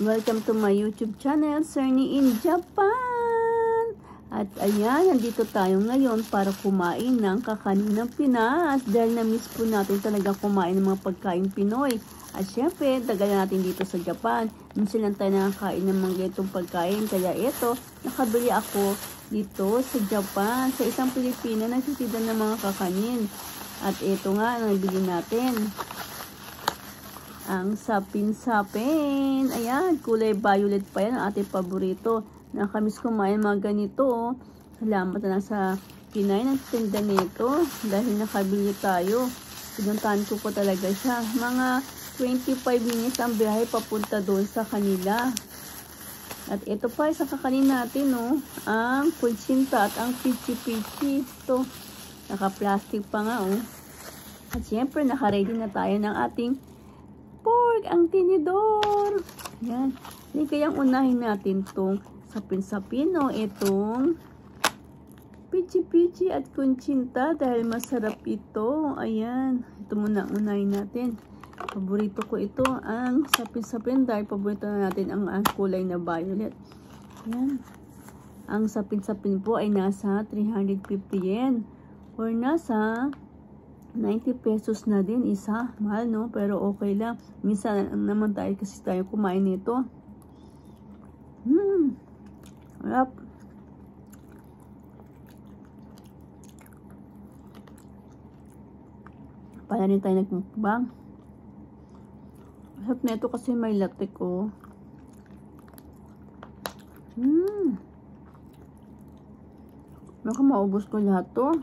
Welcome to my YouTube channel, Cerny in Japan! At ayan, nandito tayo ngayon para kumain ng kakaninang Pinas dahil na-miss po natin talaga kumain ng mga pagkain Pinoy. At syempre, tagal natin dito sa Japan. Minsan lang tayo nakakain ng mga ganitong pagkain. Kaya ito, nakabili ako dito sa Japan sa isang Pilipina na nagtitinda ng mga kakanin. At ito nga ang nabili natin. Ang sapin-sapin. Ayan, kulay violet pa yan. Ang ating paborito. Nakamiss kumain mga ganito. Salamat na lang sa Pinay ng tinda nito. Dahil nakabili tayo. Pinuntahan ko po talaga siya. Mga 25 minutes ang biyahe papunta doon sa kanila. At ito pa, isang kakanin natin, no? Ang kutsinta at ang pichi-pichi. Ito. Naka-plastic pa nga, oh. At siyempre, naka-ready na tayo ng ating pork, ang tinidor. Yan. Hindi kayang unahin natin itong sapin-sapin, no? Itong pichi-pichi at kutsinta dahil masarap ito. Ayan. Ito muna unahin natin. Paborito ko ito, ang sapin-sapin dahil paborito na natin ang kulay na violet. Ayan. Ang sapin-sapin po ay nasa 350 yen. Or nasa 90 pesos na din isa. Mahal, no? Pero okay lang. Minsan naman tayo kasi tayo kumain nito. Harap. Pala rin tayo nagmukbang. Harap na ito kasi may latik, oh. Baka maubos ko lahat to.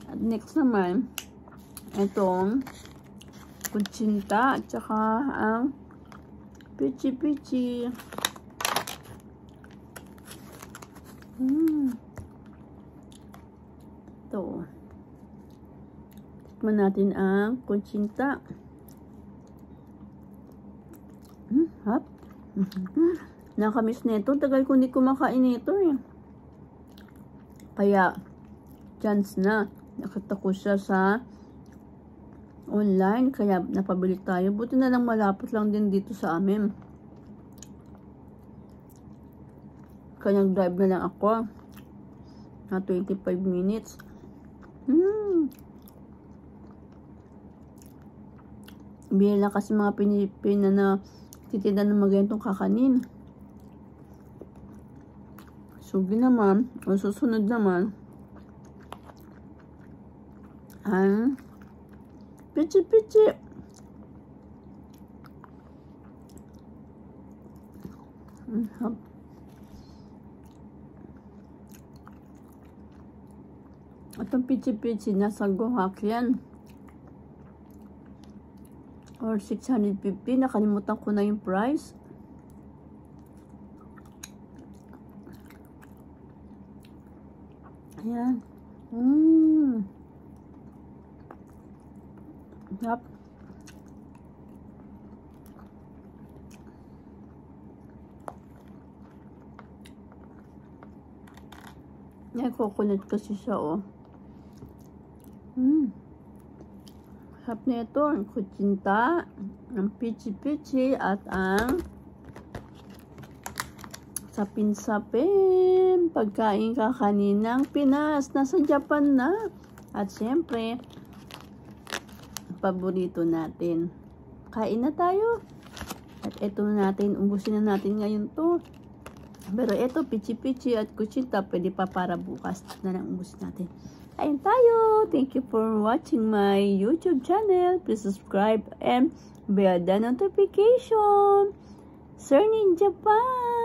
At next naman, itong kutsinta at saka ang pichi-pichi. Ito. Tikman natin ang kutsinta. Hap. Nakamiss nito. Tagal ko hindi kumakain nito, eh. Kaya, chance na. Nakita ko siya sa online, kaya napabili tayo. Buti na lang malapit lang din dito sa amin. Kaya nag-drive na lang ako. Na 25 minutes. Bihira lang kasi mga Pilipina na titinda ng mga ganitong kakanin. Sugi naman, o susunod naman, ang pichi-pichi. At ang pichi-pichi nasa Gohak yan. Or 650. Nakalimutan ko na yung price. Ayan. Yep. Yan, coconut kasi siya, oh. Sarap na ito, ang kutsinta, ang pichi-pichi, at ang sapin-sapin. Pagkain kakaninang Pinas. Nasa Japan na. At syempre, paborito natin. Kain na tayo. At ito natin, ubusin na natin ngayon to. Pero ito, pichi-pichi at kutsinta, pwede pa para bukas na lang ubusin natin. Kain tayo. Thank you for watching my YouTube channel. Please subscribe and bell the notification. Cerny in Japan.